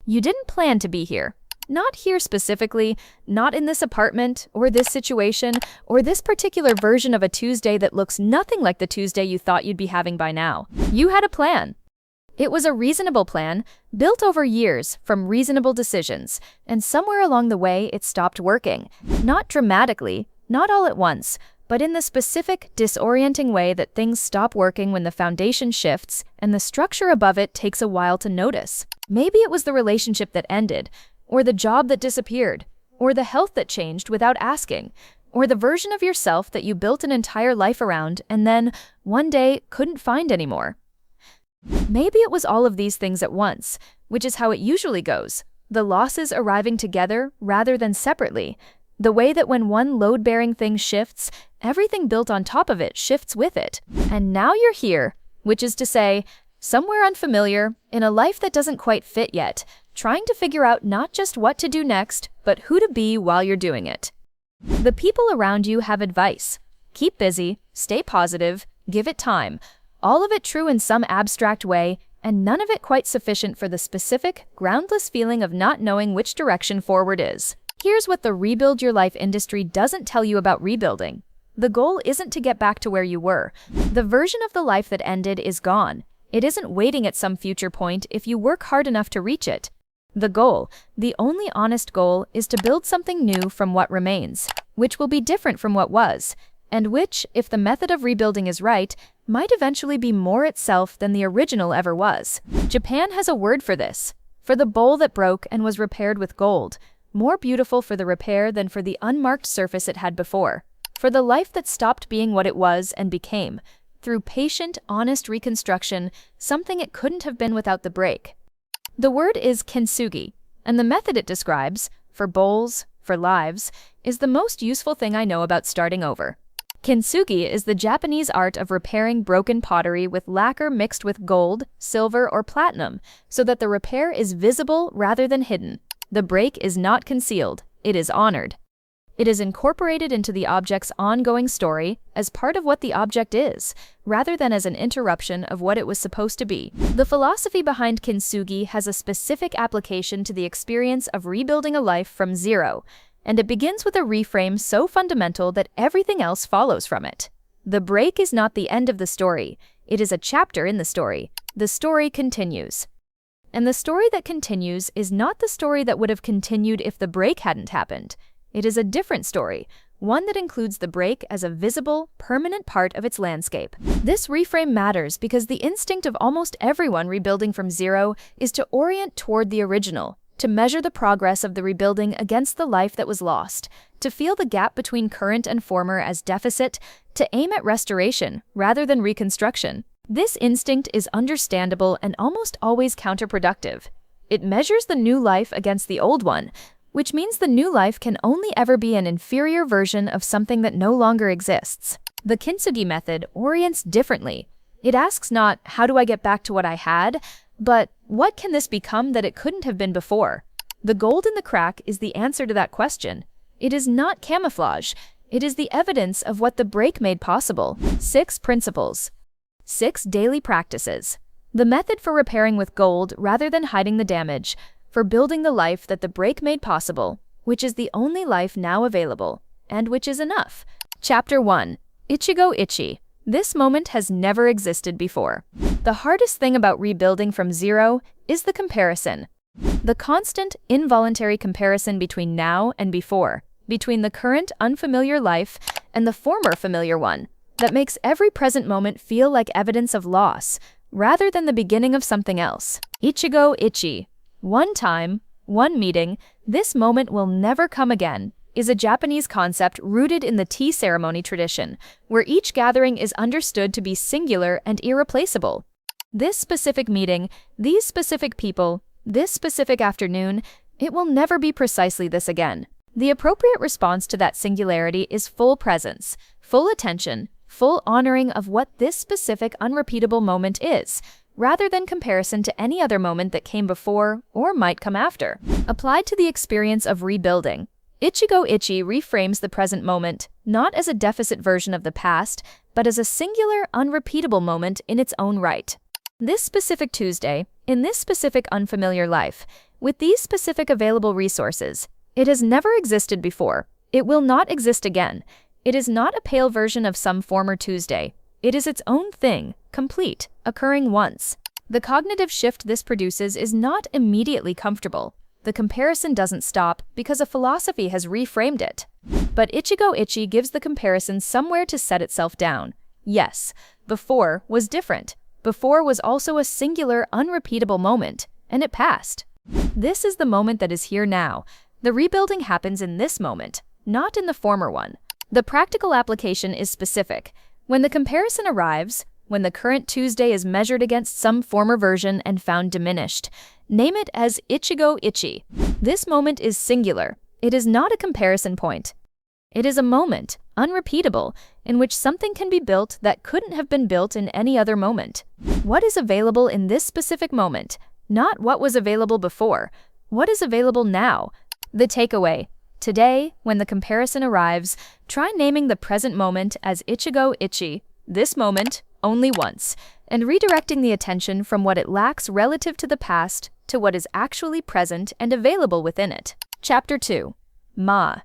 You didn't plan to be here. Not here specifically, not in this apartment, or this situation, or this particular version of a Tuesday that looks nothing like the Tuesday you thought you'd be having by now. You had a plan. It was a reasonable plan, built over years from reasonable decisions, and somewhere along the way it stopped working. Not dramatically, not all at once, but in the specific, disorienting way that things stop working when the foundation shifts and the structure above it takes a while to notice. Maybe it was the relationship that ended, or the job that disappeared, or the health that changed without asking, or the version of yourself that you built an entire life around and then, one day, couldn't find anymore. Maybe it was all of these things at once, which is how it usually goes, the losses arriving together rather than separately, the way that when one load-bearing thing shifts, everything built on top of it shifts with it. And now you're here, which is to say, somewhere unfamiliar, in a life that doesn't quite fit yet, trying to figure out not just what to do next, but who to be while you're doing it. The people around you have advice. Keep busy, stay positive, give it time. All of it true in some abstract way, and none of it quite sufficient for the specific, groundless feeling of not knowing which direction forward is. Here's what the rebuild your life industry doesn't tell you about rebuilding. The goal isn't to get back to where you were. The version of the life that ended is gone. It isn't waiting at some future point if you work hard enough to reach it. The goal, the only honest goal, is to build something new from what remains, which will be different from what was, and which, if the method of rebuilding is right, might eventually be more itself than the original ever was. Japan has a word for this, for the bowl that broke and was repaired with gold, more beautiful for the repair than for the unmarked surface it had before, for the life that stopped being what it was and became, through patient, honest reconstruction, something it couldn't have been without the break. The word is Kintsugi, and the method it describes, for bowls, for lives, is the most useful thing I know about starting over. Kintsugi is the Japanese art of repairing broken pottery with lacquer mixed with gold, silver, or platinum, so that the repair is visible rather than hidden. The break is not concealed, it is honored. It is incorporated into the object's ongoing story as part of what the object is, rather than as an interruption of what it was supposed to be. The philosophy behind Kintsugi has a specific application to the experience of rebuilding a life from zero, and it begins with a reframe so fundamental that everything else follows from it. The break is not the end of the story, it is a chapter in the story. The story continues. And the story that continues is not the story that would have continued if the break hadn't happened. It is a different story, one that includes the break as a visible, permanent part of its landscape. This reframe matters because the instinct of almost everyone rebuilding from zero is to orient toward the original, to measure the progress of the rebuilding against the life that was lost, to feel the gap between current and former as deficit, to aim at restoration rather than reconstruction. This instinct is understandable and almost always counterproductive. It measures the new life against the old one, which means the new life can only ever be an inferior version of something that no longer exists. The Kintsugi method orients differently. It asks not, how do I get back to what I had, but what can this become that it couldn't have been before? The gold in the crack is the answer to that question. It is not camouflage. It is the evidence of what the break made possible. 6 principles. 6 daily practices. The method for repairing with gold rather than hiding the damage, for building the life that the break made possible, which is the only life now available, and which is enough. Chapter 1. Ichigo Ichie. This moment has never existed before. The hardest thing about rebuilding from zero is the comparison. The constant, involuntary comparison between now and before, between the current unfamiliar life and the former familiar one, that makes every present moment feel like evidence of loss, rather than the beginning of something else. Ichigo Ichie. One time, one meeting, this moment will never come again, is a Japanese concept rooted in the tea ceremony tradition, where each gathering is understood to be singular and irreplaceable. This specific meeting, these specific people, this specific afternoon, it will never be precisely this again. The appropriate response to that singularity is full presence, full attention, full honoring of what this specific unrepeatable moment is, rather than comparison to any other moment that came before or might come after. Applied to the experience of rebuilding, Ichigo Ichie reframes the present moment, not as a deficit version of the past, but as a singular, unrepeatable moment in its own right. This specific Tuesday, in this specific unfamiliar life, With these specific available resources, it has never existed before. It will not exist again. It is not a pale version of some former Tuesday. It is its own thing, complete, occurring once. The cognitive shift this produces is not immediately comfortable. The comparison doesn't stop because a philosophy has reframed it. But Ichigo Ichie gives the comparison somewhere to set itself down. Yes, before was different. Before was also a singular, unrepeatable moment, and it passed. This is the moment that is here now. The rebuilding happens in this moment, not in the former one. The practical application is specific. When the comparison arrives, when the current Tuesday is measured against some former version and found diminished, name it as Ichigo Ichie. This moment is singular. It is not a comparison point. It is a moment, unrepeatable, in which something can be built that couldn't have been built in any other moment. What is available in this specific moment? Not what was available before. What is available now? The takeaway. Today, when the comparison arrives, try naming the present moment as Ichigo Ichie, this moment, only once, and redirecting the attention from what it lacks relative to the past to what is actually present and available within it. Chapter 2. Ma.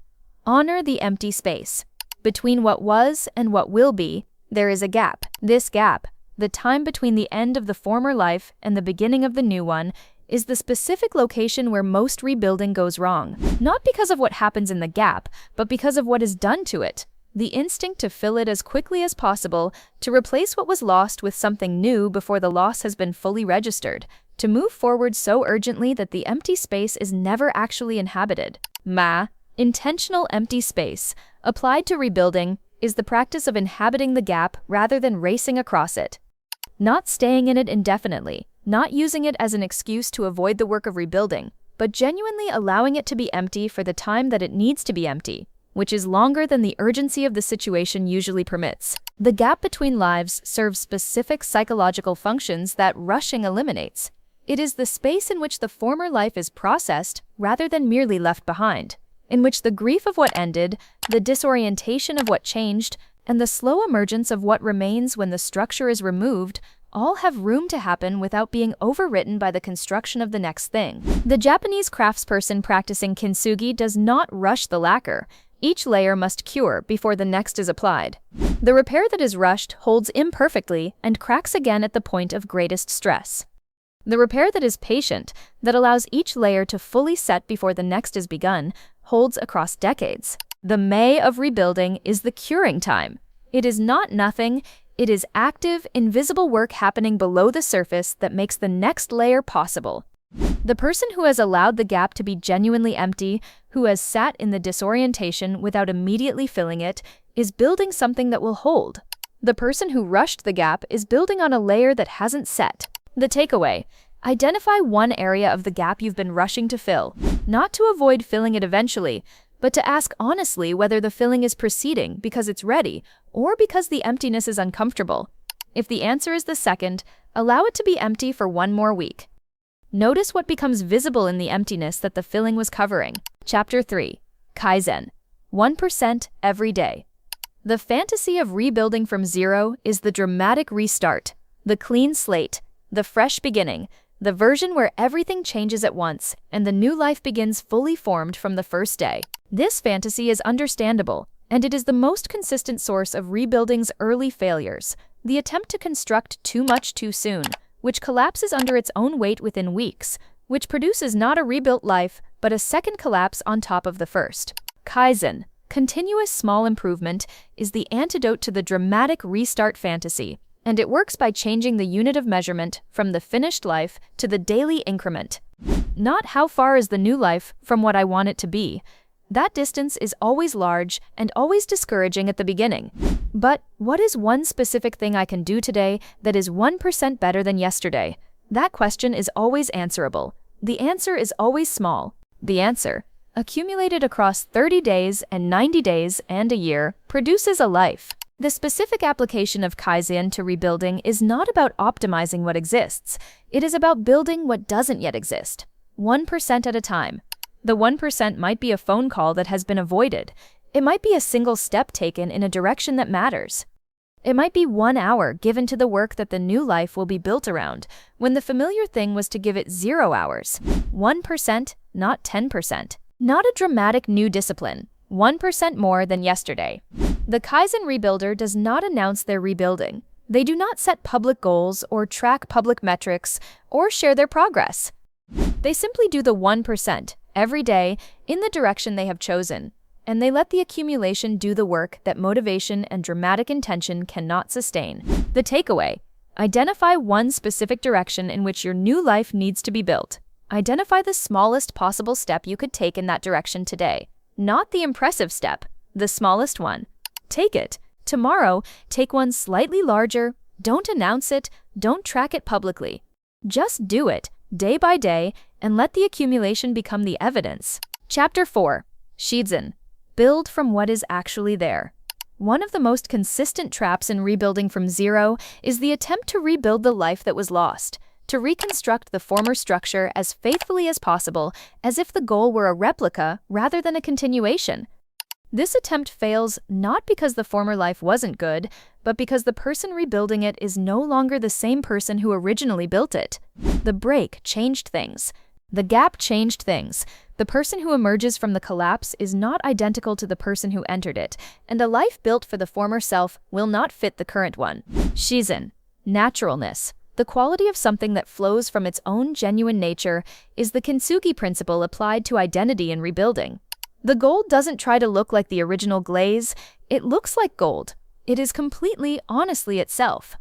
Honor the empty space. Between what was and what will be, there is a gap. This gap, the time between the end of the former life and the beginning of the new one, is the specific location where most rebuilding goes wrong. Not because of what happens in the gap, but because of what is done to it. The instinct to fill it as quickly as possible, to replace what was lost with something new before the loss has been fully registered, to move forward so urgently that the empty space is never actually inhabited. Ma, intentional empty space, applied to rebuilding, is the practice of inhabiting the gap rather than racing across it. Not staying in it indefinitely, not using it as an excuse to avoid the work of rebuilding, but genuinely allowing it to be empty for the time that it needs to be empty, which is longer than the urgency of the situation usually permits. The gap between lives serves specific psychological functions that rushing eliminates. It is the space in which the former life is processed rather than merely left behind, in which the grief of what ended, the disorientation of what changed, and the slow emergence of what remains when the structure is removed all have room to happen without being overwritten by the construction of the next thing. The Japanese craftsperson practicing Kintsugi does not rush the lacquer. Each layer must cure before the next is applied. The repair that is rushed holds imperfectly and cracks again at the point of greatest stress. The repair that is patient, that allows each layer to fully set before the next is begun, holds across decades. The May of rebuilding is the curing time. It is not nothing. It is active, invisible work happening below the surface that makes the next layer possible. The person who has allowed the gap to be genuinely empty, who has sat in the disorientation without immediately filling it, is building something that will hold. The person who rushed the gap is building on a layer that hasn't set. The takeaway. Identify one area of the gap you've been rushing to fill, not to avoid filling it eventually, but to ask honestly whether the filling is proceeding because it's ready or because the emptiness is uncomfortable. If the answer is the second, allow it to be empty for one more week. Notice what becomes visible in the emptiness that the filling was covering. Chapter 3. Kaizen. 1% every day. The fantasy of rebuilding from zero is the dramatic restart, the clean slate, the fresh beginning, the version where everything changes at once and the new life begins fully formed from the first day. This fantasy is understandable, and it is the most consistent source of rebuilding's early failures, the attempt to construct too much too soon, which collapses under its own weight within weeks, which produces not a rebuilt life, but a second collapse on top of the first. Kaizen, continuous small improvement, is the antidote to the dramatic restart fantasy, and it works by changing the unit of measurement from the finished life to the daily increment. Not how far is the new life from what I want it to be. That distance is always large and always discouraging at the beginning. But what is one specific thing I can do today that is 1% better than yesterday? That question is always answerable. The answer is always small. The answer, accumulated across 30 days and 90 days and a year, produces a life. The specific application of Kaizen to rebuilding is not about optimizing what exists. It is about building what doesn't yet exist, 1% at a time. The 1% might be a phone call that has been avoided. It might be a single step taken in a direction that matters. It might be 1 hour given to the work that the new life will be built around, when the familiar thing was to give it 0 hours. 1%, not 10%. Not a dramatic new discipline. 1% more than yesterday. The Kaizen rebuilder does not announce their rebuilding. They do not set public goals or track public metrics or share their progress. They simply do the 1% every day in the direction they have chosen, and they let the accumulation do the work that motivation and dramatic intention cannot sustain. The takeaway: identify one specific direction in which your new life needs to be built. Identify the smallest possible step you could take in that direction today. Not the impressive step, the smallest one. Take it. Tomorrow, take one slightly larger. Don't announce it, don't track it publicly. Just do it, day by day, and let the accumulation become the evidence. Chapter 4. Shizen. Build from what is actually there. One of the most consistent traps in rebuilding from zero is the attempt to rebuild the life that was lost, to reconstruct the former structure as faithfully as possible, as if the goal were a replica rather than a continuation. This attempt fails not because the former life wasn't good, but because the person rebuilding it is no longer the same person who originally built it. The break changed things. The gap changed things. The person who emerges from the collapse is not identical to the person who entered it, and a life built for the former self will not fit the current one. Shizen. Naturalness. The quality of something that flows from its own genuine nature is the Kintsugi principle applied to identity and rebuilding. The gold doesn't try to look like the original glaze, it looks like gold. It is completely, honestly itself.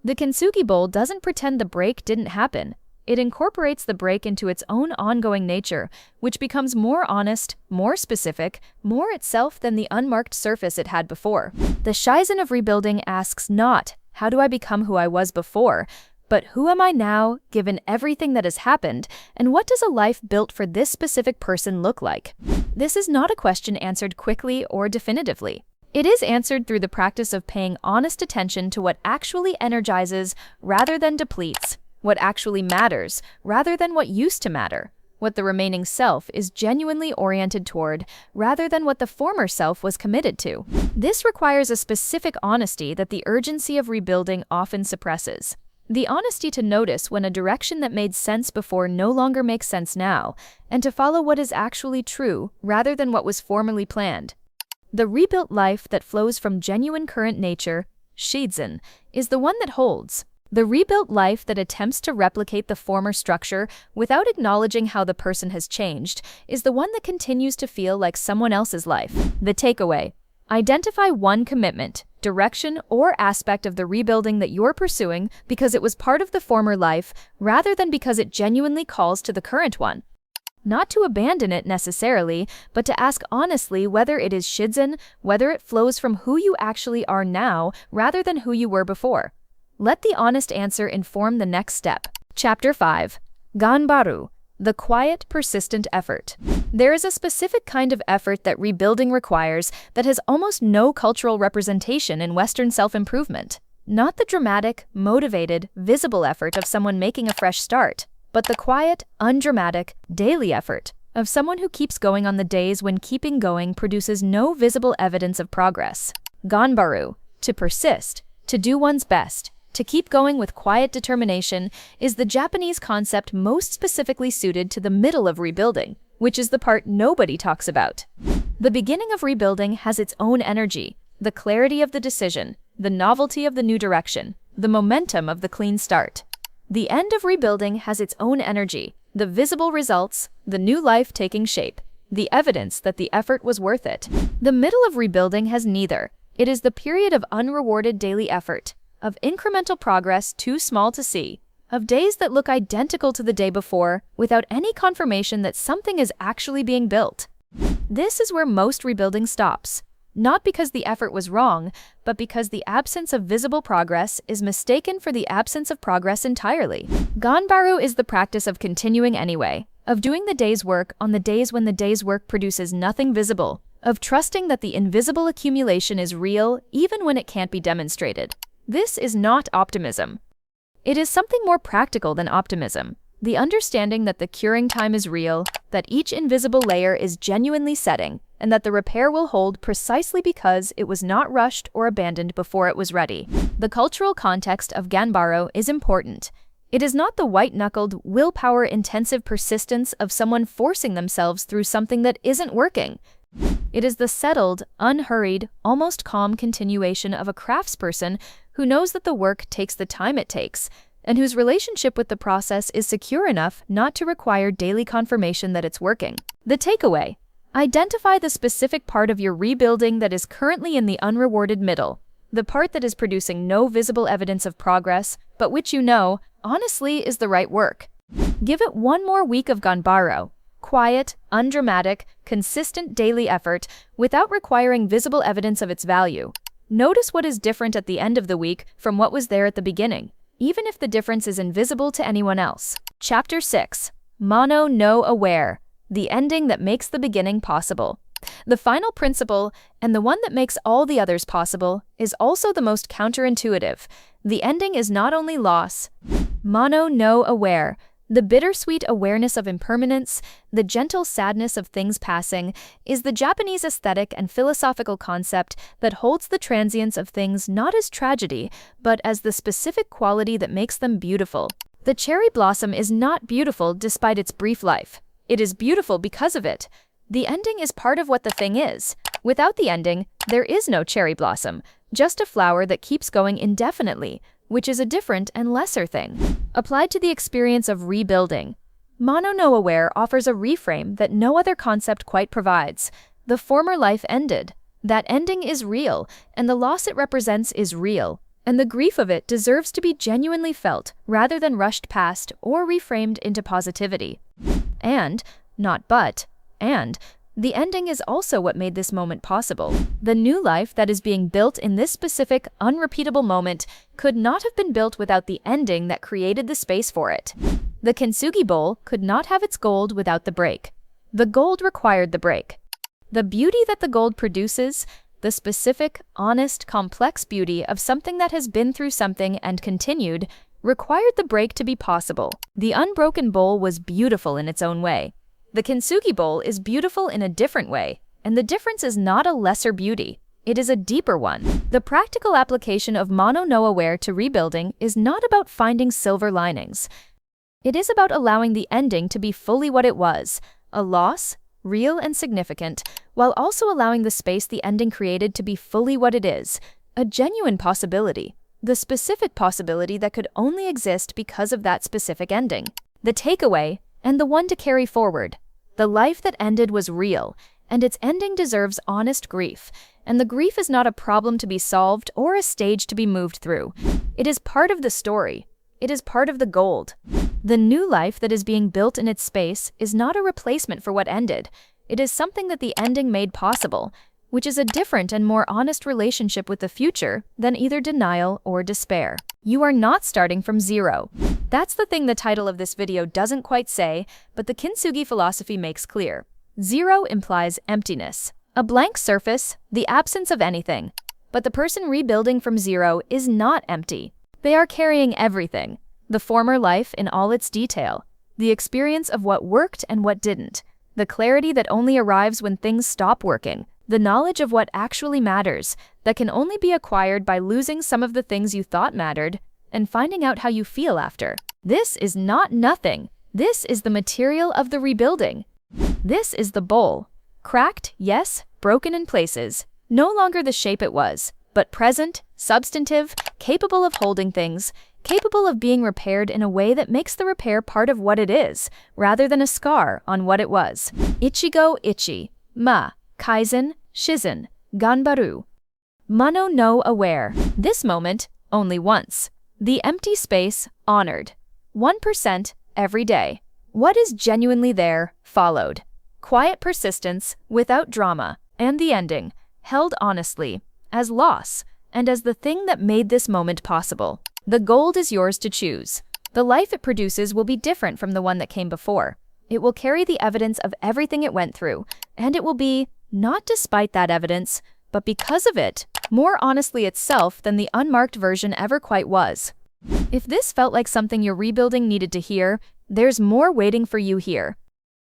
The Kintsugi bowl doesn't pretend the break didn't happen. It incorporates the break into its own ongoing nature, which becomes more honest, more specific, more itself than the unmarked surface it had before. The Shizen of rebuilding asks not, how do I become who I was before, but who am I now, given everything that has happened, and what does a life built for this specific person look like? This is not a question answered quickly or definitively. It is answered through the practice of paying honest attention to what actually energizes rather than depletes, what actually matters rather than what used to matter, what the remaining self is genuinely oriented toward rather than what the former self was committed to. This requires a specific honesty that the urgency of rebuilding often suppresses. The honesty to notice when a direction that made sense before no longer makes sense now, and to follow what is actually true rather than what was formerly planned. The rebuilt life that flows from genuine current nature, Shizen, is the one that holds. The rebuilt life that attempts to replicate the former structure without acknowledging how the person has changed is the one that continues to feel like someone else's life. The takeaway: identify one commitment, direction, or aspect of the rebuilding that you're pursuing because it was part of the former life rather than because it genuinely calls to the current one. Not to abandon it necessarily, but to ask honestly whether it is Shizen, whether it flows from who you actually are now rather than who you were before. Let the honest answer inform the next step. Chapter 5. Ganbaru. The quiet, persistent effort. There is a specific kind of effort that rebuilding requires that has almost no cultural representation in Western self-improvement. Not the dramatic, motivated, visible effort of someone making a fresh start, but the quiet, undramatic, daily effort of someone who keeps going on the days when keeping going produces no visible evidence of progress. Ganbaru. To persist, to do one's best, to keep going with quiet determination is the Japanese concept most specifically suited to the middle of rebuilding, which is the part nobody talks about. The beginning of rebuilding has its own energy, the clarity of the decision, the novelty of the new direction, the momentum of the clean start. The end of rebuilding has its own energy, the visible results, the new life taking shape, the evidence that the effort was worth it. The middle of rebuilding has neither. It is the period of unrewarded daily effort, of incremental progress too small to see, of days that look identical to the day before without any confirmation that something is actually being built. This is where most rebuilding stops, not because the effort was wrong, but because the absence of visible progress is mistaken for the absence of progress entirely. Ganbaru is the practice of continuing anyway, of doing the day's work on the days when the day's work produces nothing visible, of trusting that the invisible accumulation is real even when it can't be demonstrated. This is not optimism. It is something more practical than optimism. The understanding that the curing time is real, that each invisible layer is genuinely setting, and that the repair will hold precisely because it was not rushed or abandoned before it was ready. The cultural context of Ganbaru is important. It is not the white-knuckled, willpower-intensive persistence of someone forcing themselves through something that isn't working. It is the settled, unhurried, almost calm continuation of a craftsperson who knows that the work takes the time it takes, and whose relationship with the process is secure enough not to require daily confirmation that it's working. The takeaway: identify the specific part of your rebuilding that is currently in the unrewarded middle, the part that is producing no visible evidence of progress, but which you know, honestly, is the right work. Give it one more week of Ganbaru. Quiet, undramatic, consistent daily effort without requiring visible evidence of its value. Notice what is different at the end of the week from what was there at the beginning, even if the difference is invisible to anyone else. Chapter 6. Mono no Aware. The ending that makes the beginning possible. The final principle, and the one that makes all the others possible, is also the most counterintuitive. The ending is not only loss. Mono no Aware. The bittersweet awareness of impermanence, the gentle sadness of things passing, is the Japanese aesthetic and philosophical concept that holds the transience of things not as tragedy, but as the specific quality that makes them beautiful. The cherry blossom is not beautiful despite its brief life. It is beautiful because of it. The ending is part of what the thing is. Without the ending, there is no cherry blossom, just a flower that keeps going indefinitely, which is a different and lesser thing. Applied to the experience of rebuilding, Mono no Aware offers a reframe that no other concept quite provides. The former life ended. That ending is real, and the loss it represents is real, and the grief of it deserves to be genuinely felt rather than rushed past or reframed into positivity. And, not but, and, the ending is also what made this moment possible. The new life that is being built in this specific, unrepeatable moment could not have been built without the ending that created the space for it. The Kintsugi bowl could not have its gold without the break. The gold required the break. The beauty that the gold produces, the specific, honest, complex beauty of something that has been through something and continued, required the break to be possible. The unbroken bowl was beautiful in its own way. The Kintsugi bowl is beautiful in a different way, and the difference is not a lesser beauty, it is a deeper one. The practical application of Mono no Aware to rebuilding is not about finding silver linings. It is about allowing the ending to be fully what it was, a loss, real and significant, while also allowing the space the ending created to be fully what it is, a genuine possibility, the specific possibility that could only exist because of that specific ending. The takeaway, and the one to carry forward. The life that ended was real, and its ending deserves honest grief, and the grief is not a problem to be solved or a stage to be moved through. It is part of the story. It is part of the gold. The new life that is being built in its space is not a replacement for what ended. It is something that the ending made possible, which is a different and more honest relationship with the future than either denial or despair. You are not starting from zero. That's the thing the title of this video doesn't quite say, but the Kintsugi philosophy makes clear. Zero implies emptiness, a blank surface, the absence of anything. But the person rebuilding from zero is not empty. They are carrying everything, the former life in all its detail, the experience of what worked and what didn't, the clarity that only arrives when things stop working, the knowledge of what actually matters, that can only be acquired by losing some of the things you thought mattered, and finding out how you feel after. This is not nothing. This is the material of the rebuilding. This is the bowl. Cracked, yes, broken in places. No longer the shape it was, but present, substantive, capable of holding things, capable of being repaired in a way that makes the repair part of what it is, rather than a scar on what it was. Ichigo Ichie. Kaizen, Shizen, Ganbaru. Mono no Aware. This moment, only once. The empty space, honored. 1% every day. What is genuinely there, followed. Quiet persistence, without drama, and the ending, held honestly, as loss, and as the thing that made this moment possible. The gold is yours to choose. The life it produces will be different from the one that came before. It will carry the evidence of everything it went through, and it will be, not despite that evidence, but because of it, more honestly itself than the unmarked version ever quite was. If this felt like something your rebuilding needed to hear, there's more waiting for you here.